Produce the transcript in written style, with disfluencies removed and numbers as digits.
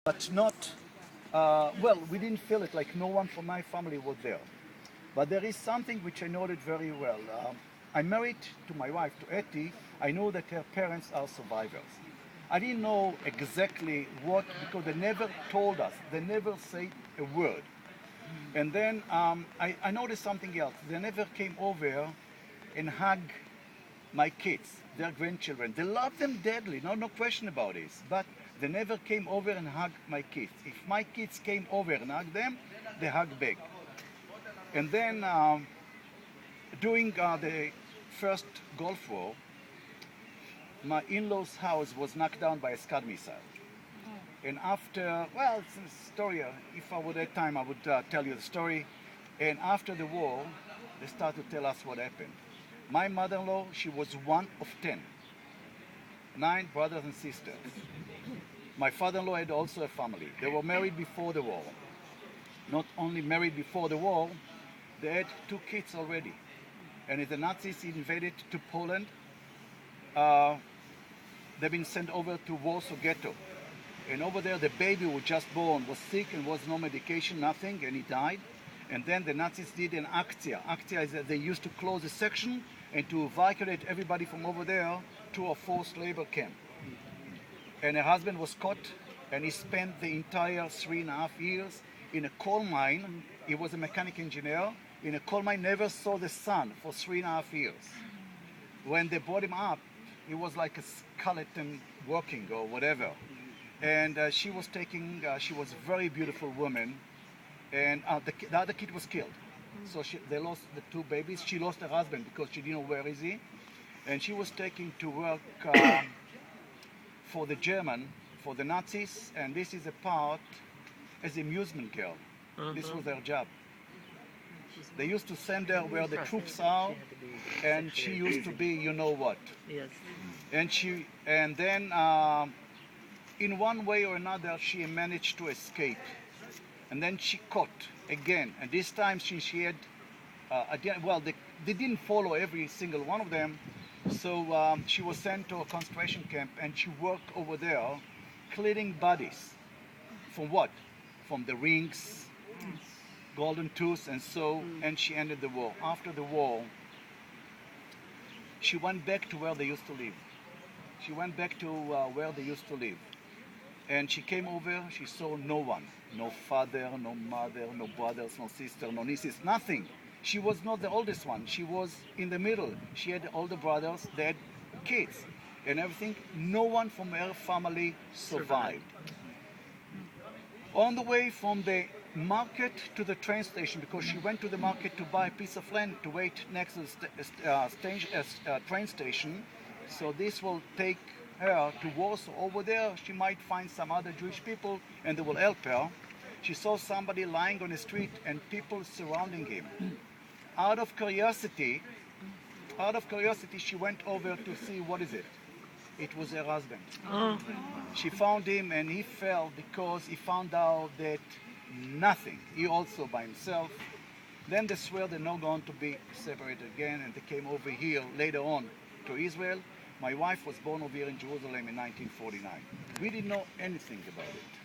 but not, well, we didn't feel it, like no one from my family was there. But there is something which I noted very well. I'm married to my wife, to Etty. I know that her parents are survivors. I didn't know exactly what, because they never told us. They never said a word. And then I noticed something else. They never came over and hugged my kids, their grandchildren. They love them deadly, no question about this. But they never came over and hugged my kids. If my kids came over and hugged them, they hugged back. And then during the first Gulf War, my in-laws' house was knocked down by a Scud missile. And after, well, it's a story. If I would have time, I would tell you the story. And after the war, they started to tell us what happened. My mother-in-law, she was one of 10, 9 brothers and sisters. My father-in-law had also a family. They were married before the war. Not only married before the war, they had 2 kids already. And if the Nazis invaded to Poland, they've been sent over to Warsaw Ghetto. And over there, the baby who was just born was sick and was no medication, nothing, and he died. And then the Nazis did an aktia. Aktia is that they used to close a section and to evacuate everybody from over there to a forced labor camp. And her husband was caught, and he spent the entire 3.5 years in a coal mine. He was a mechanic engineer. In a coal mine, never saw the sun for 3.5 years. When they brought him up, he was like a skeleton working or whatever. And she was a very beautiful woman, and the other kid was killed. So they lost the 2 babies. She lost her husband because she didn't know where is he. And she was taken to work for the Nazis, and this is a part as amusement girl. This was her job. They used to send her where the troops are, and she used to be, you know what. Yes. And then in one way or another, she managed to escape. And then she caught again. And this time she had, they didn't follow every single one of them. So she was sent to a concentration camp, and she worked over there cleaning bodies. From what? From the rings, golden tooth, and so, and she ended the war. After the war, she went back to where they used to live. She went back to where they used to live. And she came over, she saw no one. No father, no mother, no brothers, no sister, no nieces, nothing. She was not the oldest one. She was in the middle. She had older brothers, they had kids and everything. No one from her family survived. On the way from the market to the train station, because she went to the market to buy a piece of land to wait next to the train station. So this will take her to Warsaw. Over there, she might find some other Jewish people and they will help her. She saw somebody lying on the street and people surrounding him. Out of curiosity, she went over to see what is it. It was her husband. She found him and he fell because he found out that nothing. He also by himself. Then they swear they're not going to be separated again, and they came over here later on to Israel. My wife was born over here in Jerusalem in 1949. We didn't know anything about it.